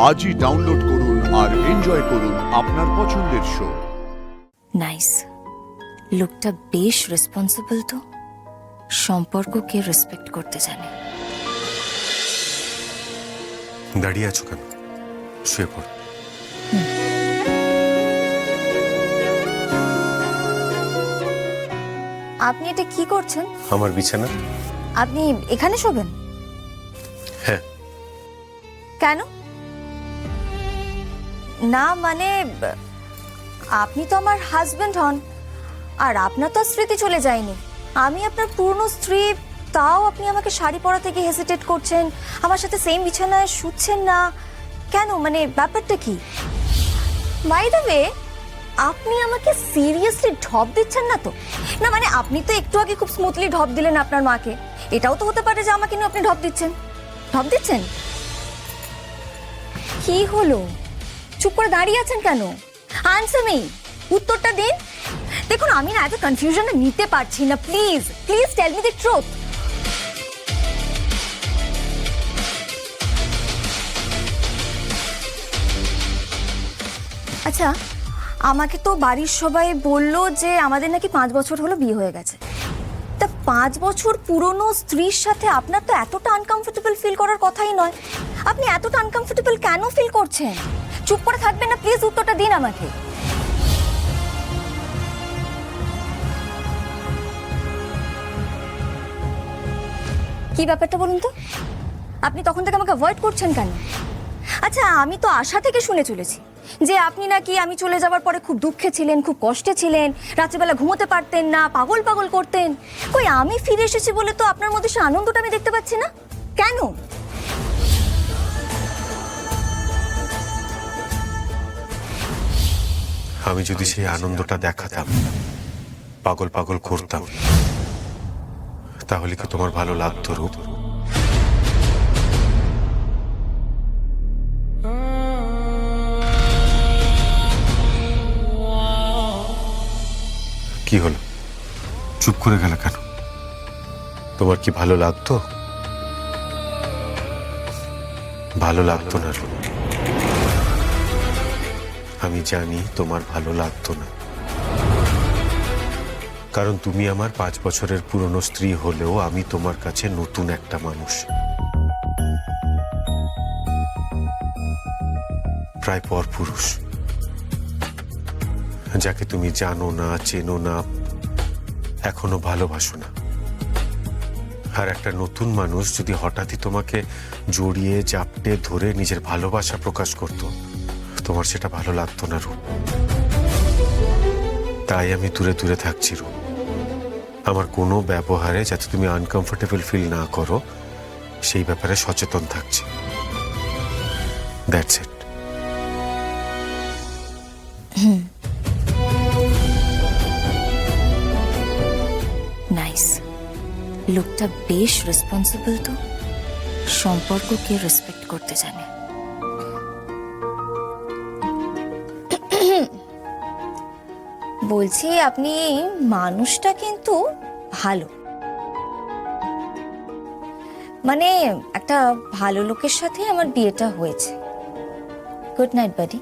আজই ডাউনলোড করুন আর এনজয় করুন আপনার পছন্দের শো। নাইস, লোকটা বেশ রেসপন্সিবল তো, সম্পর্ককে রেসপেক্ট করতে জানে। দাঁড়িয়ে আছো কেন? শুয়ে পড়ো। আপনি এটা কি করছেন? আমার বিছানা। আপনি এখানে শোবেন? হ্যাঁ। কেন? না মানে আপনি তো আমার হাজবেন্ড হন, আর আপনার তো স্মৃতি চলে যায়নি। আমি আপনার পুরনো স্ত্রী, তাও আপনি আমাকে শাড়ি পরা থেকে হেসিটেট করছেন, আমার সাথে সেম বিছানায় শুচ্ছেন না কেন? মানে ব্যাপারটা কি? বাই দ্য ওয়ে, আপনি আমাকে সিরিয়াসলি ঢপ দিচ্ছেন না তো? না মানে আপনি তো একটু আগে খুব স্মুথলি ঢপ দিলেন আপনার মাকে, এটাও তো হতে পারে যে আমাকে নিয়ে আপনি ঢপ দিচ্ছেন। ঢপ দিচ্ছেন? কি হলো, চুপ করে দাঁড়িয়ে আছেন কেন? আনসার মি, উত্তরটা দিন। দেখুন আমি না এত কনফিউশনে নিতে পারছি না, please please tell me the truth. আচ্ছা, আমাকে তো বাড়ির সবাই বললো যে আমাদের নাকি 5 বছর হলো বিয়ে হয়ে গেছে। তা 5 বছর পুরনো স্ত্রীর সাথে আপনার তো এতটা আনকমফোর্টেবল ফিল করার কথাই নয়। আপনি এতটা আনকমফোর্টেবল কেন ফিল করছেন? চুপ করে থাকবেন না, প্লিজ উত্তরটা দিন আমাকে। কি ব্যাপারটা বলুন তো? আপনি তখন থেকে আমাকে অ্যাভয়েড করছেন কেন? আচ্ছা, আমি তো আশা থেকে শুনে চলেছি যে আপনি নাকি আমি চলে যাওয়ার পরে খুব দুঃখে ছিলেন, খুব কষ্টে ছিলেন, রাত্রিবেলা ঘুমোতে পারতেন না, পাগল পাগল করতেন। কই আমি ফিরে এসেছি বলে তো আপনার মধ্যে সে আনন্দটা আমি দেখতে পাচ্ছি না, কেন? আমি যদি সেই আনন্দটা দেখাতাম, পাগল পাগল করতাম, তাহলে কি তোমার ভালো লাগতো রূপ? কি হলো, চুপ করে গেল কেন? তোমার কি ভালো লাগতো? ভালো লাগতো না রূপ, আমি জানি তোমার ভালো লাগতো না, কারণ তুমি আমার 5 বছরের পুরনো স্ত্রী হলেও আমি তোমার কাছে নতুন একটা মানুষ, প্রায় পরপুরুষ, যাকে তুমি জানো না, চেনো না, এখনো ভালোবাসো না। আর একটা নতুন মানুষ যদি হঠাৎই তোমাকে জড়িয়ে জাপটে ধরে নিজের ভালোবাসা প্রকাশ করত, তোমার সেটা ভালো লাগতো না রূপ। তাই আমি দূরে দূরে থাকছি রূপ, আমার কোনো ব্যবহারে যাতে তুমি আনকমফোর্টেবল ফিল না করো সেই ব্যাপারে সচেতন থাকছি। That's it. নাইস, লোকটা বেশ রেসপন্সিবল তো, সম্পর্ককে রেসপেক্ট করতে জানে। বলছি আপনি মানুষটা কিন্তু ভালো, মানে একটা ভালো লোকের সাথে আমার বিয়েটা হয়েছে। Good night বাডি।